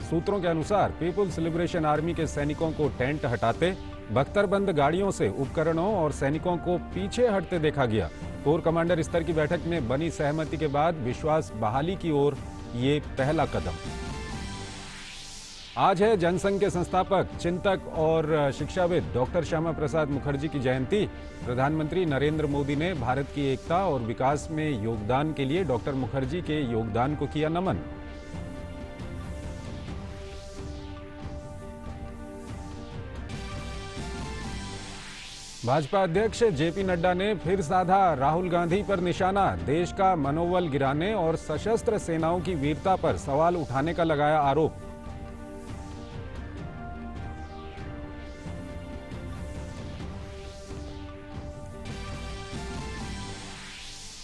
सूत्रों के अनुसार पीपुल्स लिबरेशन आर्मी के सैनिकों को टेंट हटाते, बख्तरबंद गाड़ियों से उपकरणों और सैनिकों को पीछे हटते देखा गया। कोर कमांडर स्तर की बैठक में बनी सहमति के बाद विश्वास बहाली की ओर ये पहला कदम। आज है जनसंघ के संस्थापक, चिंतक और शिक्षाविद डॉक्टर श्यामा प्रसाद मुखर्जी की जयंती। प्रधानमंत्री नरेंद्र मोदी ने भारत की एकता और विकास में योगदान के लिए डॉक्टर मुखर्जी के योगदान को किया नमन। भाजपा अध्यक्ष जेपी नड्डा ने फिर साधा राहुल गांधी पर निशाना। देश का मनोबल गिराने और सशस्त्र सेनाओं की वीरता पर सवाल उठाने का लगाया आरोप।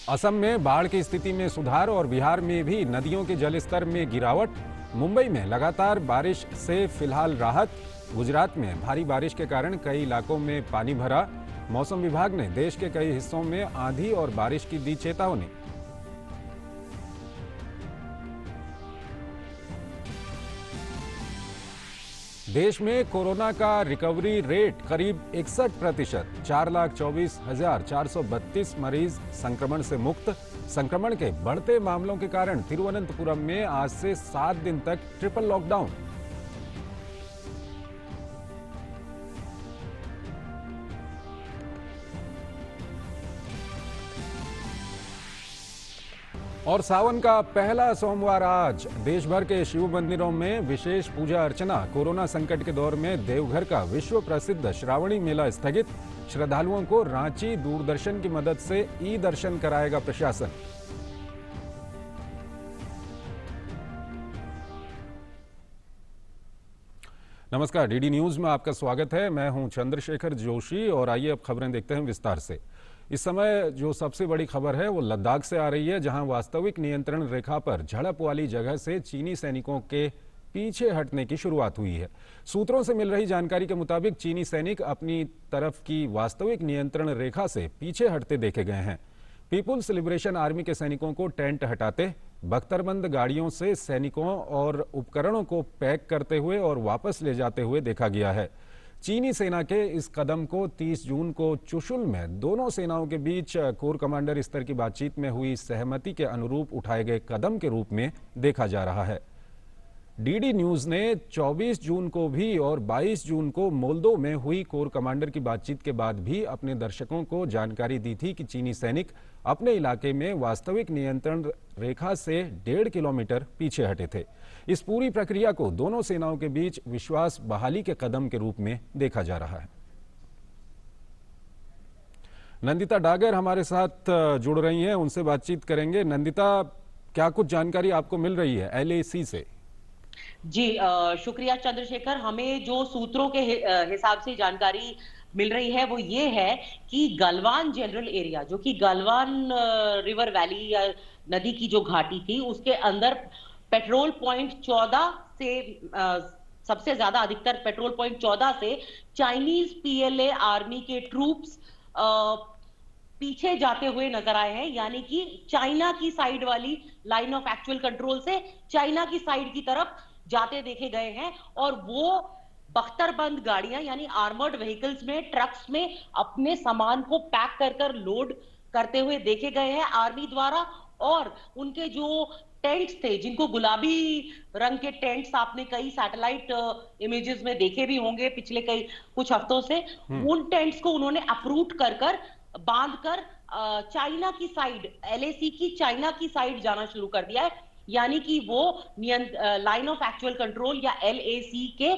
असम में बाढ़ की स्थिति में सुधार और बिहार में भी नदियों के जलस्तर में गिरावट। मुंबई में लगातार बारिश से फिलहाल राहत। गुजरात में भारी बारिश के कारण कई इलाकों में पानी भरा। मौसम विभाग ने देश के कई हिस्सों में आंधी और बारिश की दी चेतावनी। देश में कोरोना का रिकवरी रेट करीब 61%। 4,24,432 मरीज संक्रमण से मुक्त। संक्रमण के बढ़ते मामलों के कारण तिरुवनंतपुरम में आज से 7 दिन तक ट्रिपल लॉकडाउन। और सावन का पहला सोमवार आज। देश भर के शिव मंदिरों में विशेष पूजा अर्चना। कोरोना संकट के दौर में देवघर का विश्व प्रसिद्ध श्रावणी मेला स्थगित। श्रद्धालुओं को रांची दूरदर्शन की मदद से ई दर्शन कराएगा प्रशासन। नमस्कार, डीडी न्यूज में आपका स्वागत है। मैं हूं चंद्रशेखर जोशी और आइए अब खबरें देखते हैं विस्तार से। इस समय जो सबसे बड़ी खबर है वो लद्दाख से आ रही है, जहां वास्तविक नियंत्रण रेखा पर झड़प वाली जगह से चीनी सैनिकों के पीछे हटने की शुरुआत हुई है। सूत्रों से मिल रही जानकारी के मुताबिक चीनी सैनिक अपनी तरफ की वास्तविक नियंत्रण रेखा से पीछे हटते देखे गए हैं। पीपुल्स लिबरेशन आर्मी के सैनिकों को टेंट हटाते, बख्तरबंद गाड़ियों से सैनिकों और उपकरणों को पैक करते हुए और वापस ले जाते हुए देखा गया है। चीनी सेना के इस कदम को 30 जून को चुशुल में दोनों सेनाओं के बीच कोर कमांडर स्तर की बातचीत में हुई सहमति के अनुरूप उठाए गए कदम के रूप में देखा जा रहा है। डीडी न्यूज ने 24 जून को भी और 22 जून को मोल्दो में हुई कोर कमांडर की बातचीत के बाद भी अपने दर्शकों को जानकारी दी थी कि चीनी सैनिक अपने इलाके में वास्तविक नियंत्रण रेखा से 1.5 किलोमीटर पीछे हटे थे। इस पूरी प्रक्रिया को दोनों सेनाओं के बीच विश्वास बहाली के कदम के रूप में देखा जा रहा है। नंदिता डागर हमारे साथ जुड़ रही हैं, उनसे बातचीत करेंगे। नंदिता, क्या कुछ जानकारी आपको मिल रही है एलएसी से? जी शुक्रिया चंद्रशेखर। हमें जो सूत्रों के हिसाब से जानकारी मिल रही है वो ये है कि गलवान जनरल एरिया, जो कि गलवान रिवर वैली या नदी की जो घाटी थी, उसके अंदर पेट्रोल पॉइंट 14 से सबसे ज्यादा अधिकतर पेट्रोल पॉइंट 14 से चाइनीज पीएलए आर्मी के ट्रूप्स पीछे जाते हुए नजर आए हैं। यानी कि चाइना की साइड वाली लाइन ऑफ एक्चुअल कंट्रोल से चाइना की साइड की तरफ जाते देखे गए हैं। और वो बख्तरबंद गाड़ियां यानी आर्मर्ड व्हीकल्स में, ट्रक्स में अपने सामान को पैक कर कर लोड करते हुए देखे गए हैं आर्मी द्वारा। और उनके जो टेंट्स थे, जिनको गुलाबी रंग के टेंट्स आपने कई सैटेलाइट इमेजेस में देखे भी होंगे पिछले कुछ हफ्तों से, उन टेंट्स को उन्होंने अप्रूट कर कर बांध कर चाइना की साइड, एलएसी की चाइना की साइड जाना शुरू कर दिया है। यानी कि वो लाइन ऑफ एक्चुअल कंट्रोल या एलएसी के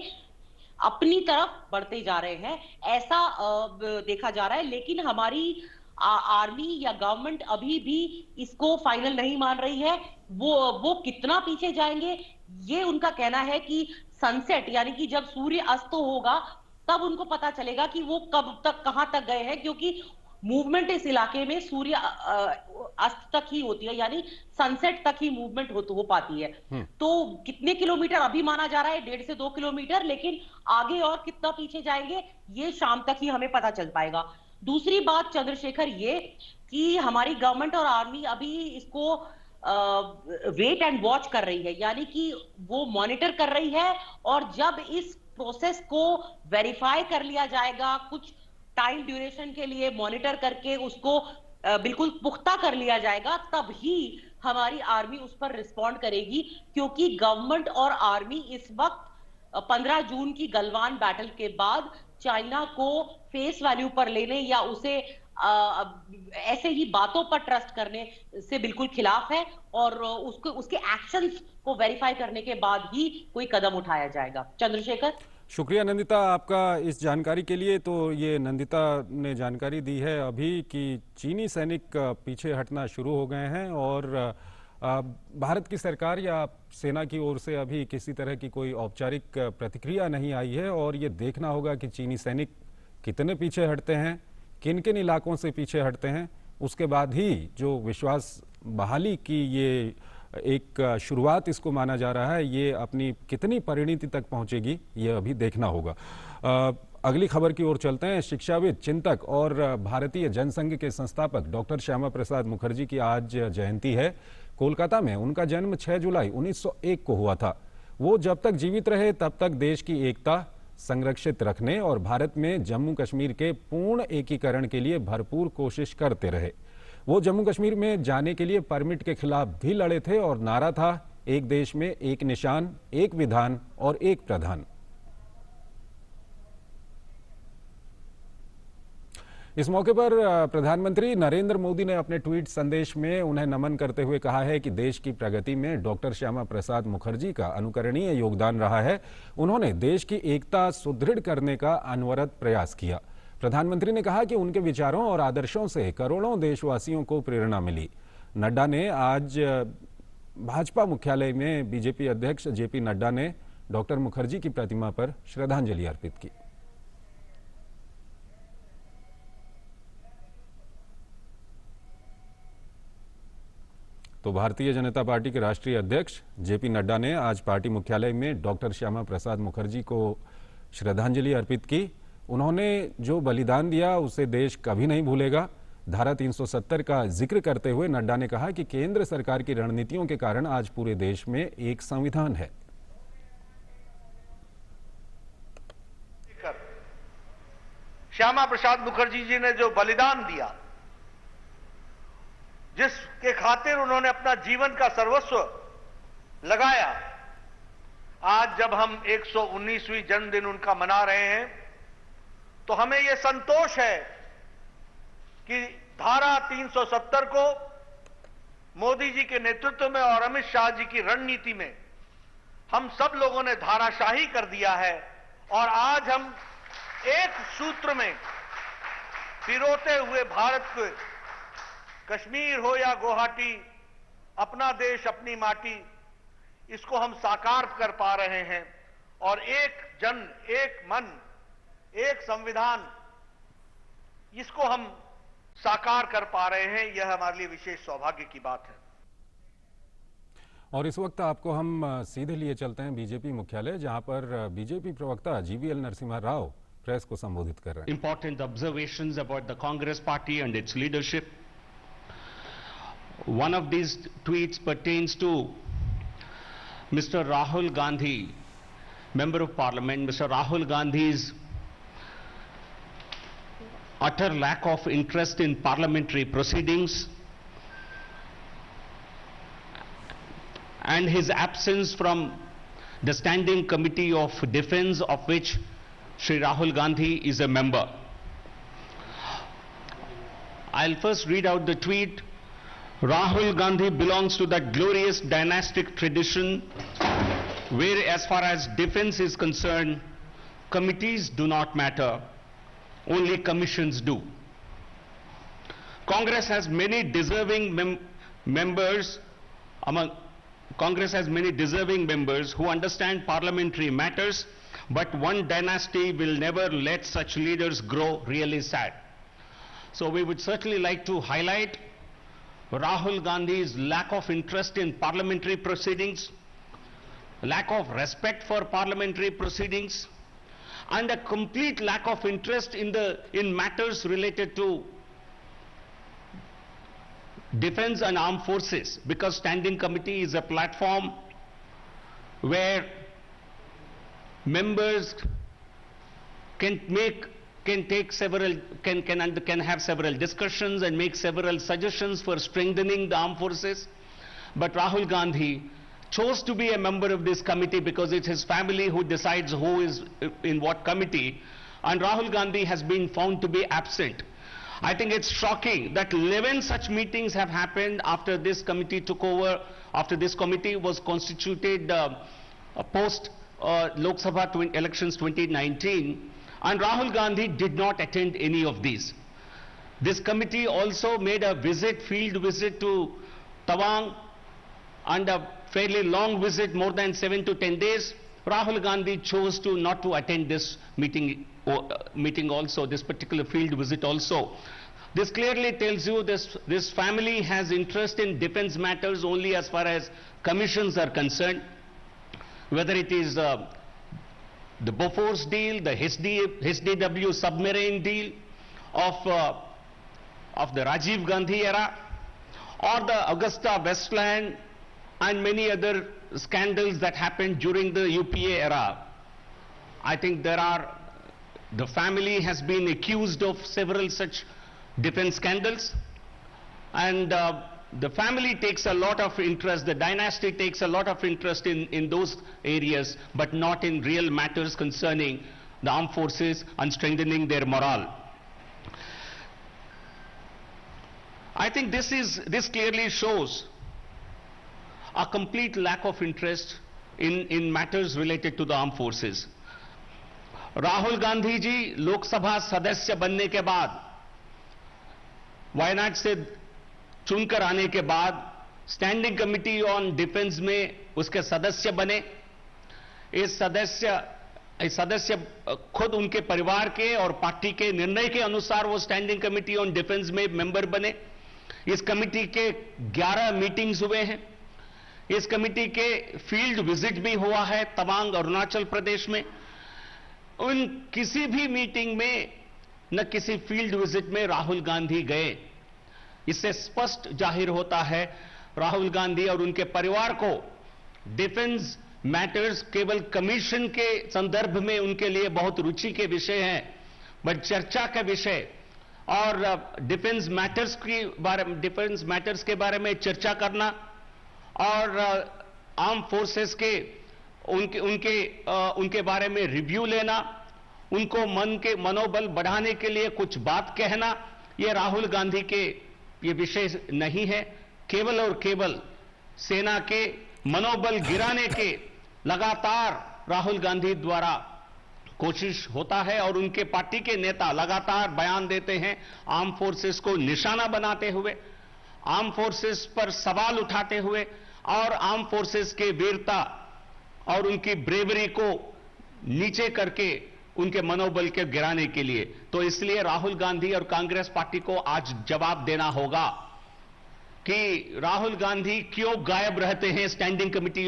अपनी तरफ बढ़ते जा रहे हैं, ऐसा देखा जा रहा है। लेकिन हमारी आर्मी या गवर्नमेंट अभी भी इसको फाइनल नहीं मान रही है। वो कितना पीछे जाएंगे, ये उनका कहना है कि सनसेट यानी कि जब सूर्य अस्त होगा तब उनको पता चलेगा कि वो कब तक कहां तक गए हैं, क्योंकि मूवमेंट इस इलाके में सूर्य अस्त तक ही होती है, यानी सनसेट तक ही मूवमेंट हो पाती है। तो कितने किलोमीटर अभी माना जा रहा है, 1.5 से 2 किलोमीटर, लेकिन आगे और कितना पीछे जाएंगे ये शाम तक ही हमें पता चल पाएगा। दूसरी बात चंद्रशेखर ये कि हमारी गवर्नमेंट और आर्मी अभी इसको वेट एंड वॉच कर रही है, यानी कि वो मॉनिटर कर रही है, और जब इस प्रोसेस को वेरीफाई कर लिया जाएगा, कुछ टाइम ड्यूरेशन के लिए मॉनिटर करके उसको बिल्कुल पुख्ता कर लिया जाएगा, तब ही हमारी आर्मी उस पर रिस्पॉन्ड करेगी। क्योंकि गवर्नमेंट और आर्मी इस वक्त 15 जून की गलवान बैटल के बाद चाइना को फेस वैल्यू पर लेने या उसे ऐसे ही बातों पर ट्रस्ट करने से बिल्कुल खिलाफ है, और उसके एक्शंस को वेरीफाई करने के बाद ही कोई कदम उठाया जाएगा। चंद्रशेखर। शुक्रिया नंदिता आपका इस जानकारी के लिए। तो ये नंदिता ने जानकारी दी है अभी कि चीनी सैनिक पीछे हटना शुरू हो गए हैं, और भारत की सरकार या सेना की ओर से अभी किसी तरह की कोई औपचारिक प्रतिक्रिया नहीं आई है, और ये देखना होगा कि चीनी सैनिक कितने पीछे हटते हैं, किन किन इलाकों से पीछे हटते हैं। उसके बाद ही जो विश्वास बहाली की ये एक शुरुआत इसको माना जा रहा है, ये अपनी कितनी परिणति तक पहुंचेगी ये अभी देखना होगा। अगली खबर की ओर चलते हैं। शिक्षाविद, चिंतक और भारतीय जनसंघ के संस्थापक डॉक्टर श्यामा प्रसाद मुखर्जी की आज जयंती है। कोलकाता में उनका जन्म 6 जुलाई 1901 को हुआ था। वो जब तक जीवित रहे तब तक देश की एकता संरक्षित रखने और भारत में जम्मू कश्मीर के पूर्ण एकीकरण के लिए भरपूर कोशिश करते रहे। वो जम्मू कश्मीर में जाने के लिए परमिट के खिलाफ भी लड़े थे, और नारा था एक देश में एक निशान, एक विधान और एक प्रधान। इस मौके पर प्रधानमंत्री नरेंद्र मोदी ने अपने ट्वीट संदेश में उन्हें नमन करते हुए कहा है कि देश की प्रगति में डॉक्टर श्यामा प्रसाद मुखर्जी का अनुकरणीय योगदान रहा है। उन्होंने देश की एकता सुदृढ़ करने का अनवरत प्रयास किया। प्रधानमंत्री ने कहा कि उनके विचारों और आदर्शों से करोड़ों देशवासियों को प्रेरणा मिली। नड्डा ने आज भाजपा मुख्यालय में बीजेपी अध्यक्ष जेपी नड्डा ने डॉक्टर मुखर्जी की प्रतिमा पर श्रद्धांजलि अर्पित की। तो भारतीय जनता पार्टी के राष्ट्रीय अध्यक्ष जेपी नड्डा ने आज पार्टी मुख्यालय में डॉक्टर श्यामा प्रसाद मुखर्जी को श्रद्धांजलि अर्पित की। उन्होंने जो बलिदान दिया उसे देश कभी नहीं भूलेगा। धारा 370 का जिक्र करते हुए नड्डा ने कहा कि केंद्र सरकार की रणनीतियों के कारण आज पूरे देश में एक संविधान है। श्यामा प्रसाद मुखर्जी जी ने जो बलिदान दिया, जिसके खातिर उन्होंने अपना जीवन का सर्वस्व लगाया, आज जब हम 119वीं जन्मदिन उनका मना रहे हैं तो हमें यह संतोष है कि धारा 370 को मोदी जी के नेतृत्व में और अमित शाह जी की रणनीति में हम सब लोगों ने धाराशाही कर दिया है, और आज हम एक सूत्र में पिरोते हुए भारत को, कश्मीर हो या गुवाहाटी, अपना देश अपनी माटी, इसको हम साकार कर पा रहे हैं। और एक जन, एक मन, एक संविधान, इसको हम साकार कर पा रहे हैं। यह हमारे लिए विशेष सौभाग्य की बात है। और इस वक्त आपको हम सीधे लिए चलते हैं बीजेपी मुख्यालय, जहां पर बीजेपी प्रवक्ता जीवीएल नरसिम्हा राव प्रेस को संबोधित कर रहे हैं। Important observations about the Congress party and its leadership. One of these tweets pertains to Mr. Rahul Gandhi, Member of Parliament. Mr. Rahul Gandhi's utter lack of interest in parliamentary proceedings and his absence from the Standing Committee of Defence, of which Shri Rahul Gandhi is a member. I'll first read out the tweet. Rahul Gandhi belongs to that glorious dynastic tradition where, as far as defense is concerned, committees do not matter, only commissions do. Congress has many deserving members who understand parliamentary matters, but one dynasty will never let such leaders grow really sad. So we would certainly like to highlight Rahul Gandhi's lack of interest in parliamentary proceedings, lack of respect for parliamentary proceedings, and a complete lack of interest in matters related to defense and armed forces, because standing committee is a platform where members can have several discussions and make several suggestions for strengthening the armed forces. But Rahul Gandhi chose to be a member of this committee because it's his family who decides who is in what committee, and Rahul Gandhi has been found to be absent. I think it's shocking that 11 such meetings have happened after this committee took over, after this committee was constituted post Lok Sabha elections 2019, and Rahul Gandhi did not attend any of these. This committee also made a field visit to Tawang, and a fairly long visit, more than 7 to 10 days. Rahul Gandhi chose not to attend this meeting also, this particular field visit also. This clearly tells you this family has interest in defense matters only as far as commissions are concerned, whether it is the Bofors deal, the HDW submarine deal of the Rajiv Gandhi era, or the Augusta Westland and many other scandals that happened during the UPA era. I think the family has been accused of several such defense scandals, and the family takes a lot of interest, the dynasty takes a lot of interest in those areas, but not in real matters concerning the armed forces and strengthening their morale. I think this clearly shows a complete lack of interest in matters related to the armed forces. Rahul Gandhi ji Lok Sabha सदस्य बनने के बाद, वायनाड से चुनकर आने के बाद standing committee on defence में उसके सदस्य बने। इस सदस्य खुद उनके परिवार के और पार्टी के निर्णय के अनुसार वो स्टैंडिंग कमिटी ऑन डिफेंस में मेंबर बने। इस कमिटी के 11 मीटिंग्स हुए हैं। इस कमिटी के फील्ड विजिट भी हुआ है तवांग, अरुणाचल प्रदेश में। उन किसी भी मीटिंग में न किसी फील्ड विजिट में राहुल गांधी गए। इससे स्पष्ट जाहिर होता है राहुल गांधी और उनके परिवार को डिफेंस मैटर्स केवल कमीशन के संदर्भ में उनके लिए बहुत रुचि के विषय हैं, बट चर्चा का विषय और डिफेंस मैटर्स के बारे में चर्चा करना और आर्म फोर्सेस के उनके बारे में रिव्यू लेना, उनको मनोबल बढ़ाने के लिए कुछ बात कहना, ये राहुल गांधी के ये विषय नहीं है। केवल और केवल सेना के मनोबल गिराने के लगातार राहुल गांधी द्वारा कोशिश होता है और उनके पार्टी के नेता लगातार बयान देते हैं आर्म फोर्सेस को निशाना बनाते हुए, आर्म फोर्सेस पर सवाल उठाते हुए और आर्म फोर्सेस के वीरता और उनकी ब्रेवरी को नीचे करके उनके मनोबल के गिराने के लिए। तो इसलिए राहुल गांधी और कांग्रेस पार्टी को आज जवाब देना होगा कि राहुल गांधी क्यों गायब रहते हैं स्टैंडिंग कमिटी।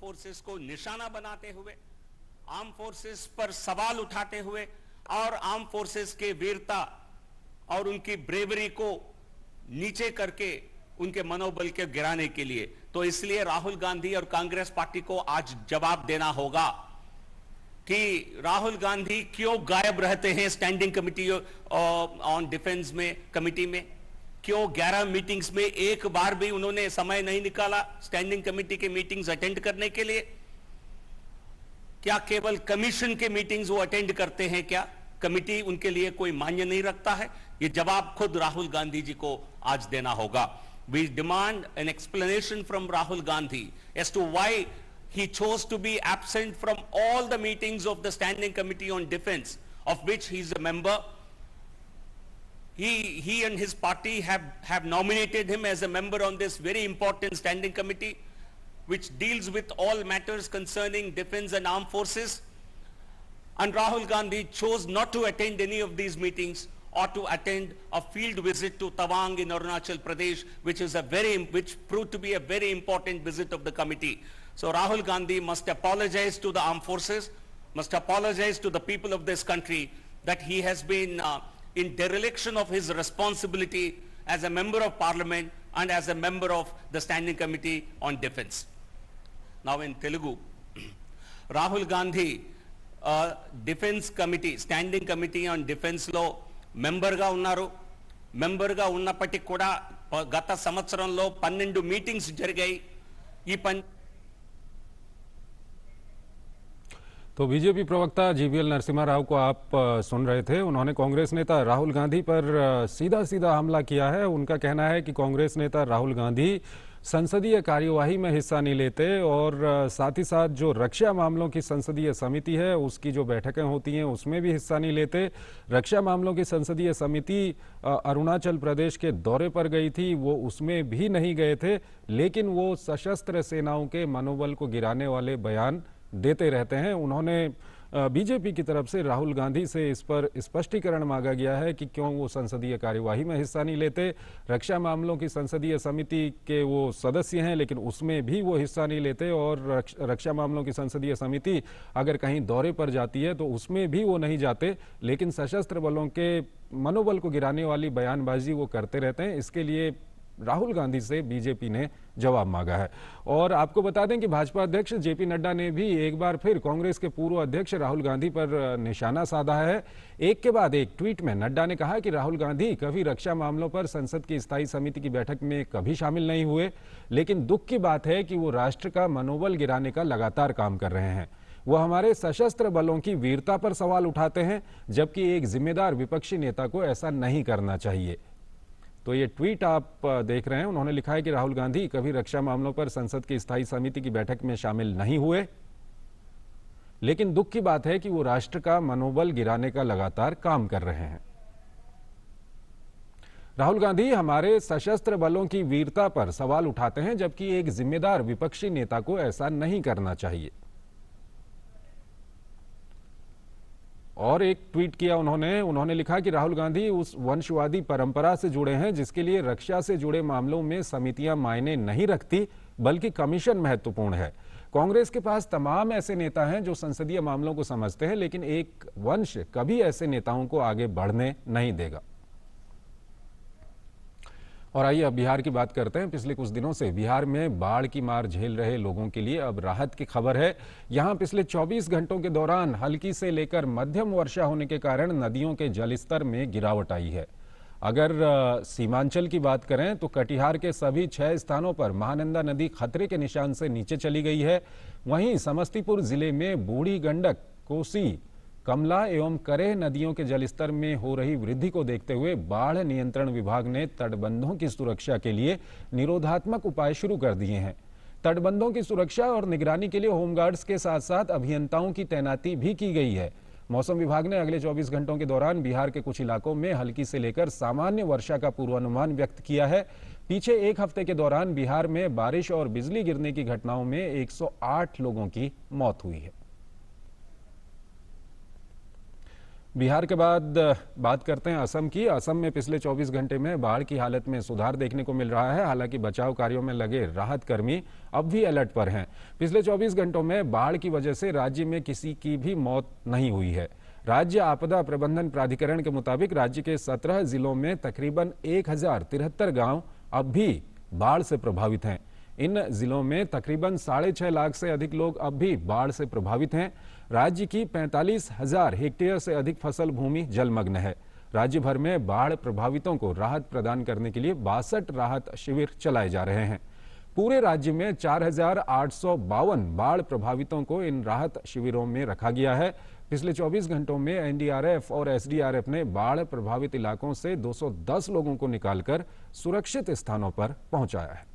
फोर्सेस को निशाना बनाते हुए, आर्म फोर्सेस पर सवाल उठाते हुए और आर्म फोर्सेस के वीरता और उनकी ब्रेवरी को नीचे करके उनके मनोबल के गिराने के लिए। तो इसलिए राहुल गांधी और कांग्रेस पार्टी को आज जवाब देना होगा कि राहुल गांधी क्यों गायब रहते हैं स्टैंडिंग कमिटी ऑन डिफेंस में कमिटी में, क्यों 11 मीटिंग्स में एक बार भी उन्होंने समय नहीं निकाला स्टैंडिंग कमिटी के मीटिंग्स अटेंड करने के लिए। क्या केवल कमीशन के मीटिंग्स वो अटेंड करते हैं? क्या कमिटी उनके लिए कोई मान्य नहीं रखता है? ये जवाब खुद राहुल गांधी जी को आज देना होगा। We demand an explanation from Rahul Gandhi as to why he chose to be absent from all the meetings of the Standing Committee on Defense, of which he is a member. He and his party have nominated him as a member on this very important standing committee, which deals with all matters concerning defense and armed forces. And Rahul Gandhi chose not to attend any of these meetings or to attend a field visit to Tawang in Arunachal Pradesh, which proved to be a very important visit of the committee. So Rahul Gandhi must apologize to the armed forces, must apologize to the people of this country that he has been in dereliction of his responsibility as a member of parliament and as a member of the Standing Committee on Defense. Now in Telugu, Rahul Gandhi Defense Committee, Standing Committee on Defense లో మెంబర్గా ఉన్నారు. మెంబర్గా ఉన్నప్పటికీ కూడా గత సంవత్సరంలో 12 meetings జరిగాయి. ఈ तो बीजेपी प्रवक्ता जीवीएल नरसिम्हा राव को आप सुन रहे थे। उन्होंने कांग्रेस नेता राहुल गांधी पर सीधा सीधा हमला किया है। उनका कहना है कि कांग्रेस नेता राहुल गांधी संसदीय कार्यवाही में हिस्सा नहीं लेते और साथ ही साथ जो रक्षा मामलों की संसदीय समिति है उसकी जो बैठकें होती हैं उसमें भी हिस्सा नहीं लेते। रक्षा मामलों की संसदीय समिति अरुणाचल प्रदेश के दौरे पर गई थी, वो उसमें भी नहीं गए थे, लेकिन वो सशस्त्र सेनाओं के मनोबल को गिराने वाले बयान देते रहते हैं। उन्होंने बीजेपी की तरफ से राहुल गांधी से इस पर स्पष्टीकरण मांगा गया है कि क्यों वो संसदीय कार्यवाही में हिस्सा नहीं लेते। रक्षा मामलों की संसदीय समिति के वो सदस्य हैं लेकिन उसमें भी वो हिस्सा नहीं लेते और रक्षा मामलों की संसदीय समिति अगर कहीं दौरे पर जाती है तो उसमें भी वो नहीं जाते, लेकिन सशस्त्र बलों के मनोबल को गिराने वाली बयानबाजी वो करते रहते हैं। इसके लिए राहुल गांधी से बीजेपी ने जवाब मांगा है। और आपको बता दें कि भाजपा अध्यक्ष जेपी नड्डा ने भी एक बार फिर कांग्रेस के पूर्व अध्यक्ष राहुल गांधी पर निशाना साधा है। एक के बाद एक ट्वीट में नड्डा ने कहा कि राहुल गांधी कभी रक्षा मामलों पर संसद की स्थायी समिति की बैठक में कभी शामिल नहीं हुए, लेकिन दुख की बात है कि वो राष्ट्र का मनोबल गिराने का लगातार काम कर रहे हैं। वो हमारे सशस्त्र बलों की वीरता पर सवाल उठाते हैं, जबकि एक जिम्मेदार विपक्षी नेता को ऐसा नहीं करना चाहिए। तो ये ट्वीट आप देख रहे हैं। उन्होंने लिखा है कि राहुल गांधी कभी रक्षा मामलों पर संसद की स्थायी समिति की बैठक में शामिल नहीं हुए, लेकिन दुख की बात है कि वो राष्ट्र का मनोबल गिराने का लगातार काम कर रहे हैं। राहुल गांधी हमारे सशस्त्र बलों की वीरता पर सवाल उठाते हैं, जबकि एक जिम्मेदार विपक्षी नेता को ऐसा नहीं करना चाहिए। और एक ट्वीट किया उन्होंने लिखा कि राहुल गांधी उस वंशवादी परंपरा से जुड़े हैं जिसके लिए रक्षा से जुड़े मामलों में समितियां मायने नहीं रखती, बल्कि कमीशन महत्वपूर्ण है। कांग्रेस के पास तमाम ऐसे नेता हैं जो संसदीय मामलों को समझते हैं, लेकिन एक वंश कभी ऐसे नेताओं को आगे बढ़ने नहीं देगा। और आइए अब बिहार की बात करते हैं। पिछले कुछ दिनों से बिहार में बाढ़ की मार झेल रहे लोगों के लिए अब राहत की खबर है। यहां पिछले 24 घंटों के दौरान हल्की से लेकर मध्यम वर्षा होने के कारण नदियों के जलस्तर में गिरावट आई है। अगर सीमांचल की बात करें तो कटिहार के सभी 6 स्थानों पर महानंदा नदी खतरे के निशान से नीचे चली गई है। वहीं समस्तीपुर जिले में बूढ़ी गंडक, कोसी, कमला एवं करेह नदियों के जलस्तर में हो रही वृद्धि को देखते हुए बाढ़ नियंत्रण विभाग ने तटबंधों की सुरक्षा के लिए निरोधात्मक उपाय शुरू कर दिए हैं। तटबंधों की सुरक्षा और निगरानी के लिए होमगार्ड्स के साथ साथ अभियंताओं की तैनाती भी की गई है। मौसम विभाग ने अगले 24 घंटों के दौरान बिहार के कुछ इलाकों में हल्की से लेकर सामान्य वर्षा का पूर्वानुमान व्यक्त किया है। पीछे एक हफ्ते के दौरान बिहार में बारिश और बिजली गिरने की घटनाओं में 108 लोगों की मौत हुई है। बिहार के बाद बात करते हैं असम की। असम में पिछले 24 घंटे में बाढ़ की हालत में सुधार देखने को मिल रहा है। हालांकि बचाव कार्यों में लगे राहत कर्मी अब भी अलर्ट पर हैं। पिछले 24 घंटों में बाढ़ की वजह से राज्य में किसी की भी मौत नहीं हुई है। राज्य आपदा प्रबंधन प्राधिकरण के मुताबिक राज्य के 17 जिलों में तकरीबन 1073 गांव अब भी बाढ़ से प्रभावित हैं। इन जिलों में तकरीबन 6.5 लाख से अधिक लोग अब भी बाढ़ से प्रभावित हैं। राज्य की 45,000 हेक्टेयर से अधिक फसल भूमि जलमग्न है। राज्य भर में बाढ़ प्रभावितों को राहत प्रदान करने के लिए 62 राहत शिविर चलाए जा रहे हैं। पूरे राज्य में 4,852 बाढ़ प्रभावितों को इन राहत शिविरों में रखा गया है। पिछले 24 घंटों में एनडीआरएफ और एसडीआरएफ ने बाढ़ प्रभावित इलाकों से 210 लोगों को निकालकर सुरक्षित स्थानों पर पहुंचाया है।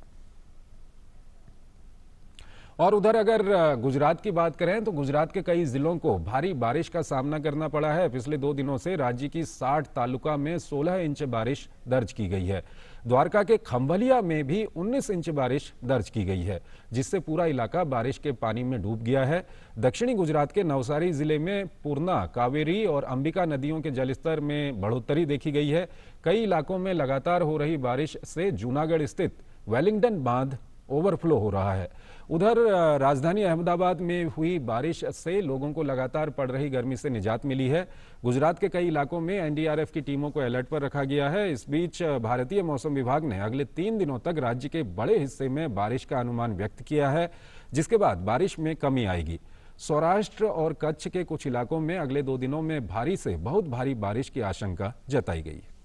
और उधर अगर गुजरात की बात करें तो गुजरात के कई जिलों को भारी बारिश का सामना करना पड़ा है। पिछले 2 दिनों से राज्य की 60 तालुका में 16 इंच बारिश दर्ज की गई है। द्वारका के खंभलिया में भी 19 इंच बारिश दर्ज की गई है, जिससे पूरा इलाका बारिश के पानी में डूब गया है। दक्षिणी गुजरात के नवसारी जिले में पूर्णा, कावेरी और अंबिका नदियों के जलस्तर में बढ़ोतरी देखी गई है। कई इलाकों में लगातार हो रही बारिश से जूनागढ़ स्थित वेलिंगटन बांध ओवरफ्लो हो रहा है। उधर राजधानी अहमदाबाद में हुई बारिश से लोगों को लगातार पड़ रही गर्मी से निजात मिली है। गुजरात के कई इलाकों में एनडीआरएफ की टीमों को अलर्ट पर रखा गया है। इस बीच भारतीय मौसम विभाग ने अगले 3 दिनों तक राज्य के बड़े हिस्से में बारिश का अनुमान व्यक्त किया है, जिसके बाद बारिश में कमी आएगी। सौराष्ट्र और कच्छ के कुछ इलाकों में अगले 2 दिनों में भारी से बहुत भारी बारिश की आशंका जताई गई है।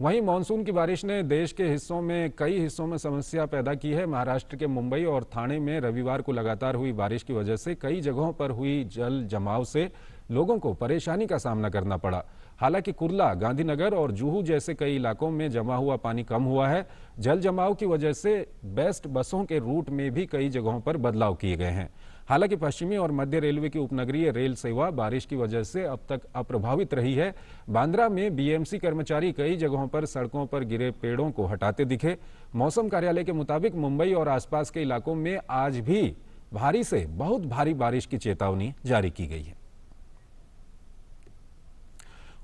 वहीं मानसून की बारिश ने देश के कई हिस्सों में समस्या पैदा की है। महाराष्ट्र के मुंबई और ठाणे में रविवार को लगातार हुई बारिश की वजह से कई जगहों पर हुई जल जमाव से लोगों को परेशानी का सामना करना पड़ा। हालांकि कुर्ला, गांधीनगर और जुहू जैसे कई इलाकों में जमा हुआ पानी कम हुआ है। जल जमाव की वजह से बेस्ट बसों के रूट में भी कई जगहों पर बदलाव किए गए हैं। हालांकि पश्चिमी और मध्य रेलवे की उपनगरीय रेल सेवा बारिश की वजह से अब तक अप्रभावित रही है। बांद्रा में बीएमसी कर्मचारी कई जगहों पर सड़कों पर गिरे पेड़ों को हटाते दिखे। मौसम कार्यालय के मुताबिक मुंबई और आसपास के इलाकों में आज भी भारी से बहुत भारी बारिश की चेतावनी जारी की गई है।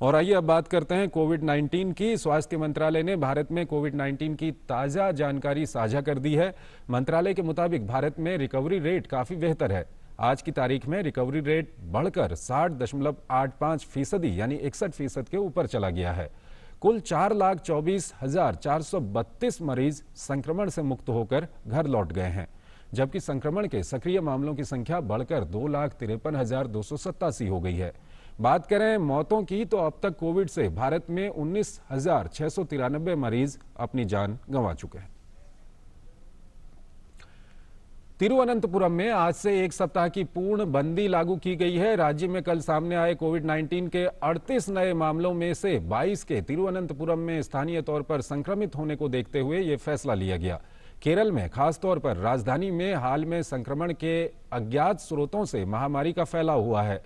और आइए अब बात करते हैं कोविड-19 की। स्वास्थ्य मंत्रालय ने भारत में कोविड-19 की ताज़ा जानकारी साझा कर दी है। मंत्रालय के मुताबिक भारत में रिकवरी रेट काफ़ी बेहतर है। आज की तारीख में रिकवरी रेट बढ़कर 60.85% यानी 61% के ऊपर चला गया है। कुल 4,24,432 मरीज संक्रमण से मुक्त होकर घर लौट गए हैं, जबकि संक्रमण के सक्रिय मामलों की संख्या बढ़कर 2,53,287 हो गई है। बात करें मौतों की तो अब तक कोविड से भारत में 19,693 मरीज अपनी जान गंवा चुके हैं। तिरुवनंतपुरम में आज से 1 सप्ताह की पूर्ण बंदी लागू की गई है। राज्य में कल सामने आए कोविड-19 के 38 नए मामलों में से 22 के तिरुवनंतपुरम में स्थानीय तौर पर संक्रमित होने को देखते हुए यह फैसला लिया गया। केरल में खासतौर पर राजधानी में हाल में संक्रमण के अज्ञात स्रोतों से महामारी का फैलाव हुआ है।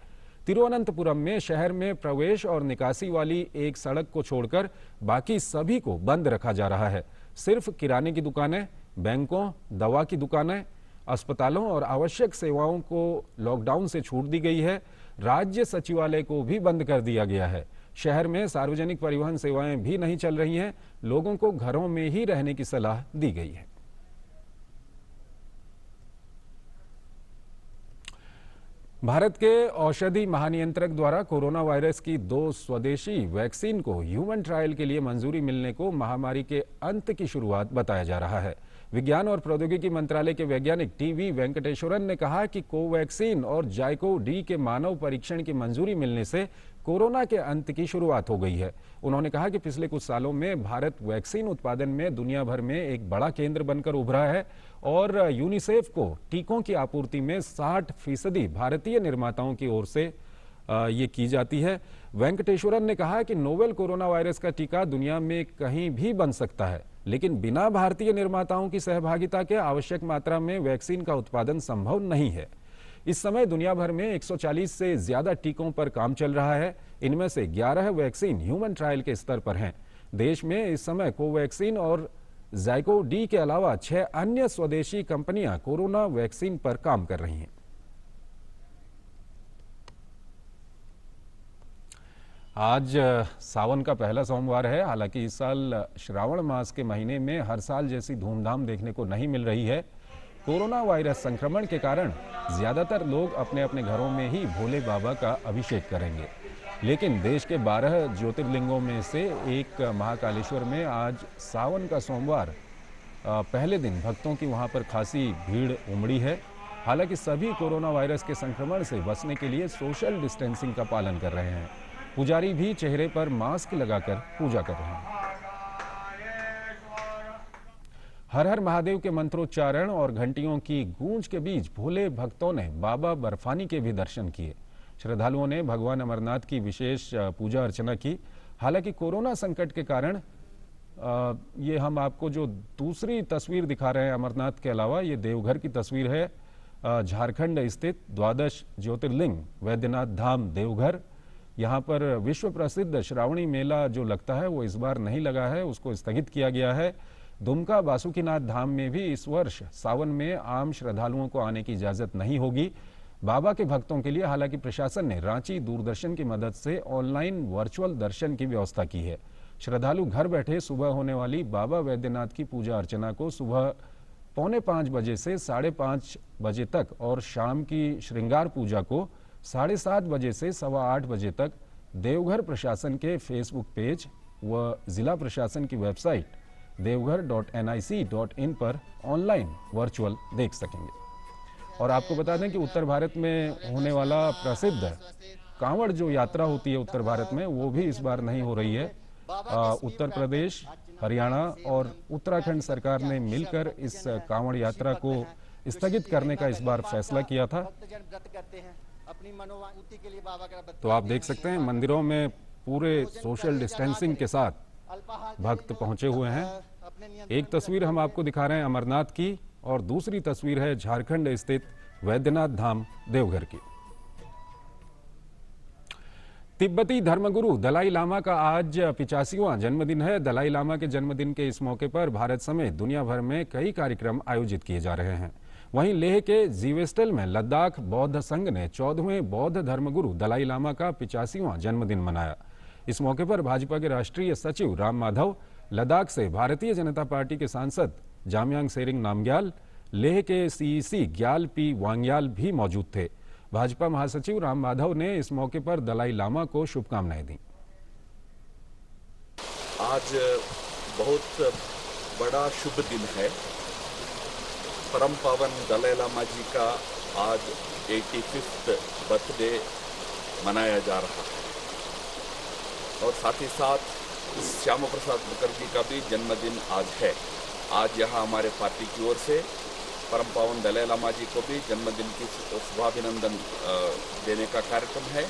तिरुवनंतपुरम में शहर में प्रवेश और निकासी वाली एक सड़क को छोड़कर बाकी सभी को बंद रखा जा रहा है। सिर्फ किराने की दुकानें, बैंकों, दवा की दुकानें, अस्पतालों और आवश्यक सेवाओं को लॉकडाउन से छूट दी गई है। राज्य सचिवालय को भी बंद कर दिया गया है। शहर में सार्वजनिक परिवहन सेवाएं भी नहीं चल रही हैं। लोगों को घरों में ही रहने की सलाह दी गई है। भारत के औषधि महानियंत्रक द्वारा कोरोना वायरस की 2 स्वदेशी वैक्सीन को ह्यूमन ट्रायल के लिए मंजूरी मिलने को महामारी के अंत की शुरुआत बताया जा रहा है। विज्ञान और प्रौद्योगिकी मंत्रालय के वैज्ञानिक टीवी वेंकटेश्वरन ने कहा कि कोवैक्सीन और जाइकोव-डी के मानव परीक्षण की मंजूरी मिलने से कोरोना के अंत की शुरुआत हो गई है। उन्होंने कहा कि पिछले कुछ सालों में भारत वैक्सीन उत्पादन में दुनिया भर में एक बड़ा केंद्र बनकर उभरा है और यूनिसेफ को टीकों की आपूर्ति में 60% भारतीय निर्माताओं की ओर से ये की जाती है। वेंकटेश्वरन ने कहा कि नोवेल कोरोना वायरस का टीका दुनिया में कहीं भी बन सकता है, लेकिन बिना भारतीय निर्माताओं की सहभागिता के आवश्यक मात्रा में वैक्सीन का उत्पादन संभव नहीं है। इस समय दुनिया भर में 140 से ज्यादा टीकों पर काम चल रहा है। इनमें से 11 वैक्सीन ह्यूमन ट्रायल के स्तर पर हैं। देश में इस समय कोवैक्सीन और जाइकोव-डी के अलावा 6 अन्य स्वदेशी कंपनियां कोरोना वैक्सीन पर काम कर रही हैं। आज सावन का पहला सोमवार है। हालांकि इस साल श्रावण मास के महीने में हर साल जैसी धूमधाम देखने को नहीं मिल रही है। कोरोना वायरस संक्रमण के कारण ज्यादातर लोग अपने अपने घरों में ही भोले बाबा का अभिषेक करेंगे, लेकिन देश के 12 ज्योतिर्लिंगों में से एक महाकालेश्वर में आज सावन का सोमवार पहले दिन भक्तों की वहां पर खासी भीड़ उमड़ी है। हालांकि सभी कोरोना वायरस के संक्रमण से बचने के लिए सोशल डिस्टेंसिंग का पालन कर रहे हैं। पुजारी भी चेहरे पर मास्क लगाकर पूजा कर रहे हैं। हर हर महादेव के मंत्रोच्चारण और घंटियों की गूंज के बीच भोले भक्तों ने बाबा बर्फानी के भी दर्शन किए। श्रद्धालुओं ने भगवान अमरनाथ की विशेष पूजा अर्चना की। हालांकि कोरोना संकट के कारण ये हम आपको जो दूसरी तस्वीर दिखा रहे हैं अमरनाथ के अलावा, ये देवघर की तस्वीर है। झारखंड स्थित द्वादश ज्योतिर्लिंग वैद्यनाथ धाम देवघर, यहाँ पर विश्व प्रसिद्ध श्रावणी मेला जो लगता है वो इस बार नहीं लगा है, उसको स्थगित किया गया है। दुमका बासुकीनाथ धाम में भी इस वर्ष सावन में आम श्रद्धालुओं को आने की इजाजत नहीं होगी। बाबा के भक्तों के लिए हालांकि प्रशासन ने रांची दूरदर्शन की मदद से ऑनलाइन वर्चुअल दर्शन की व्यवस्था की है। श्रद्धालु घर बैठे सुबह होने वाली बाबा वैद्यनाथ की पूजा अर्चना को सुबह 4:45 बजे से 5:30 बजे तक और शाम की श्रृंगार पूजा को 7:30 बजे से 8:15 बजे तक देवघर प्रशासन के फेसबुक पेज व जिला प्रशासन की वेबसाइट devghar.nic.in पर ऑनलाइन वर्चुअल देख सकेंगे। और आपको बता दें कि उत्तर भारत में होने वाला प्रसिद्ध कांवड़ जो यात्रा होती है उत्तर भारत में, वो भी इस बार नहीं हो रही है। उत्तर प्रदेश, हरियाणा और उत्तराखंड सरकार ने मिलकर इस कांवड़ यात्रा को स्थगित करने का इस बार फैसला किया था। तो आप देख सकते हैं मंदिरों में पूरे सोशल डिस्टेंसिंग के साथ भक्त पहुंचे हुए हैं। एक तस्वीर हम आपको दिखा रहे हैं अमरनाथ की और दूसरी तस्वीर है झारखंड स्थित वैद्यनाथ धाम देवघर की। तिब्बती धर्मगुरु दलाई लामा का आज 85वां जन्मदिन है। दलाई लामा के जन्मदिन के इस मौके पर भारत समेत दुनिया भर में कई कार्यक्रम आयोजित किए जा रहे हैं। वहीं लेह के जीवेस्टल में लद्दाख बौद्ध संघ ने 14वें बौद्ध धर्मगुरु दलाई लामा का 85वां जन्मदिन मनाया। इस मौके पर भाजपा के राष्ट्रीय सचिव राम माधव, लद्दाख से भारतीय जनता पार्टी के सांसद जामयांग सेरिंग नामग्याल, लेह के सीईसी ग्याल पी वांग्याल भी मौजूद थे। भाजपा महासचिव राम माधव ने इस मौके पर दलाई लामा को शुभकामनाएं दी। आज बहुत बड़ा शुभ दिन है। परम पावन दलाई लामा जी का आज 85th बर्थडे मनाया जा रहा है और साथ ही साथ श्यामा प्रसाद मुखर्जी का भी जन्मदिन आज है। आज यहाँ हमारे पार्टी की ओर से परम पावन दलाई लामा जी को भी जन्मदिन की शुभाभिनंदन देने का कार्यक्रम है।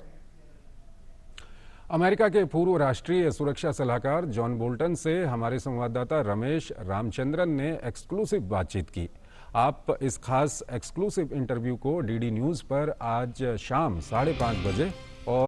अमेरिका के पूर्व राष्ट्रीय सुरक्षा सलाहकार जॉन बोल्टन से हमारे संवाददाता रमेश रामचंद्रन ने एक्सक्लूसिव बातचीत की। आप इस खास एक्सक्लूसिव इंटरव्यू को डीडी न्यूज़ पर आज शाम 5:30 बजे और